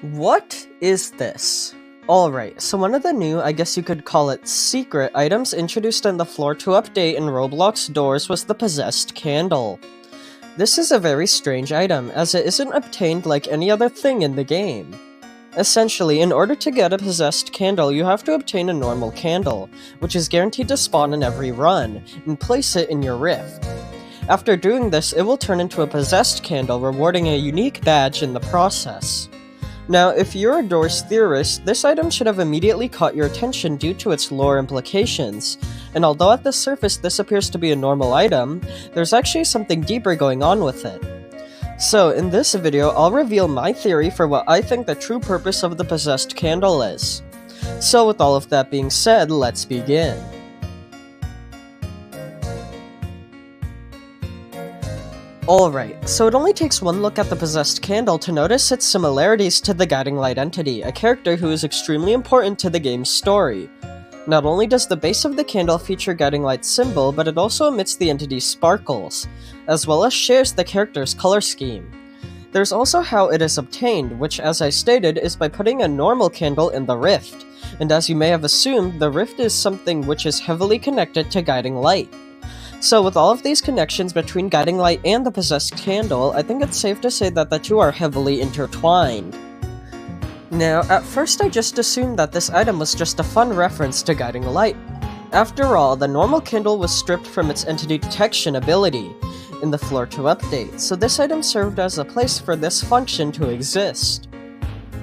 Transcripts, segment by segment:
What is this? Alright, so one of the new, I guess you could call it secret, items introduced in the Floor 2 update in Roblox doors was the Possessed Candle. This is a very strange item, as it isn't obtained like any other thing in the game. Essentially, in order to get a Possessed Candle, you have to obtain a normal candle, which is guaranteed to spawn in every run, and place it in your rift. After doing this, it will turn into a Possessed Candle, rewarding a unique badge in the process. Now, if you're a Doors theorist, this item should have immediately caught your attention due to its lore implications, and although at the surface this appears to be a normal item, there's actually something deeper going on with it. So, in this video, I'll reveal my theory for what I think the true purpose of the Possessed Candle is. So with all of that being said, let's begin. Alright, so it only takes one look at the Possessed Candle to notice its similarities to the Guiding Light entity, a character who is extremely important to the game's story. Not only does the base of the candle feature Guiding Light's symbol, but it also emits the entity's sparkles, as well as shares the character's color scheme. There's also how it is obtained, which as I stated is by putting a normal candle in the rift, and as you may have assumed, the rift is something which is heavily connected to Guiding Light. So with all of these connections between Guiding Light and the Possessed Candle, I think it's safe to say that the two are heavily intertwined. Now, at first I just assumed that this item was just a fun reference to Guiding Light. After all, the normal candle was stripped from its entity detection ability in the Floor 2 update, so this item served as a place for this function to exist.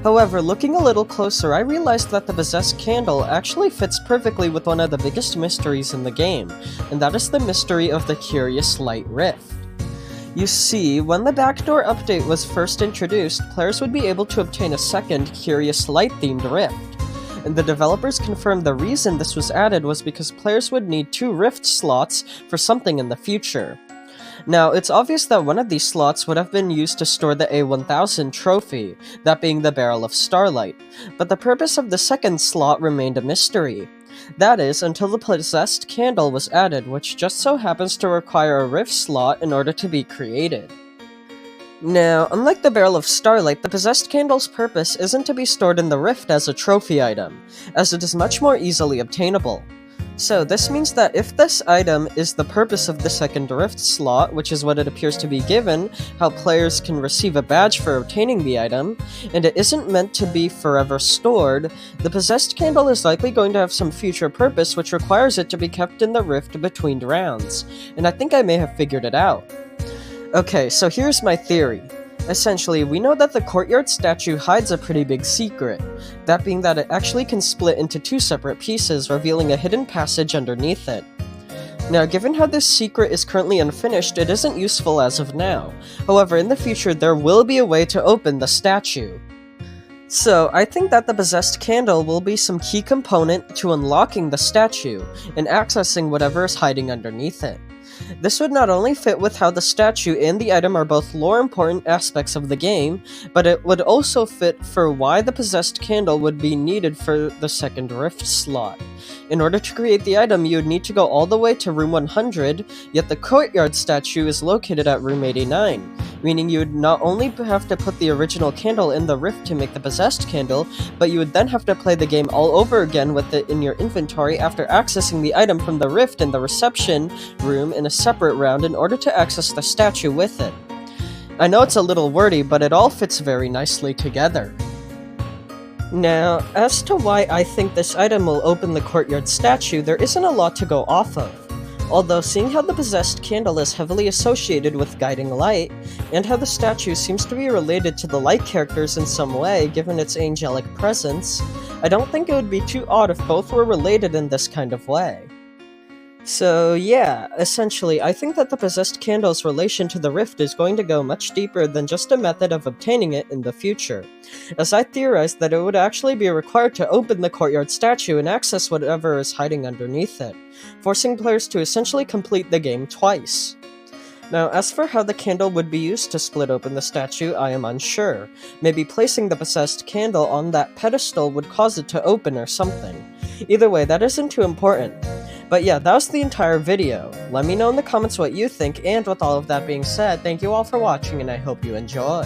However, looking a little closer, I realized that the Possessed Candle actually fits perfectly with one of the biggest mysteries in the game, and that is the mystery of the Curious Light Rift. You see, when the Backdoor update was first introduced, players would be able to obtain a second Curious Light-themed rift, and the developers confirmed the reason this was added was because players would need 2 rift slots for something in the future. Now, it's obvious that one of these slots would have been used to store the A1000 trophy, that being the Barrel of Starlight, but the purpose of the second slot remained a mystery. That is, until the Possessed Candle was added, which just so happens to require a rift slot in order to be created. Now, unlike the Barrel of Starlight, the Possessed Candle's purpose isn't to be stored in the rift as a trophy item, as it is much more easily obtainable. So this means that if this item is the purpose of the second rift slot, which is what it appears to be given, how players can receive a badge for obtaining the item, and it isn't meant to be forever stored, the Possessed Candle is likely going to have some future purpose which requires it to be kept in the rift between rounds, and I think I may have figured it out. Okay, so here's my theory. Essentially, we know that the courtyard statue hides a pretty big secret, that being that it actually can split into 2 separate pieces, revealing a hidden passage underneath it. Now, given how this secret is currently unfinished, it isn't useful as of now. However, in the future, there will be a way to open the statue. So, I think that the Possessed Candle will be some key component to unlocking the statue, and accessing whatever is hiding underneath it. This would not only fit with how the statue and the item are both lore-important aspects of the game, but it would also fit for why the Possessed Candle would be needed for the second rift slot. In order to create the item, you would need to go all the way to room 100, yet the courtyard statue is located at room 89, meaning you would not only have to put the original candle in the rift to make the Possessed Candle, but you would then have to play the game all over again with it in your inventory after accessing the item from the rift in the reception room in a separate round in order to access the statue with it. I know it's a little wordy, but it all fits very nicely together. Now, as to why I think this item will open the courtyard statue, there isn't a lot to go off of. Although, seeing how the Possessed Candle is heavily associated with Guiding Light, and how the statue seems to be related to the Light characters in some way given its angelic presence, I don't think it would be too odd if both were related in this kind of way. So yeah, essentially, I think that the Possessed Candle's relation to the rift is going to go much deeper than just a method of obtaining it in the future, as I theorized that it would actually be required to open the courtyard statue and access whatever is hiding underneath it, forcing players to essentially complete the game twice. Now, as for how the candle would be used to split open the statue, I am unsure. Maybe placing the Possessed Candle on that pedestal would cause it to open or something. Either way, that isn't too important. But yeah, that was the entire video. Let me know in the comments what you think, and with all of that being said, thank you all for watching and I hope you enjoy.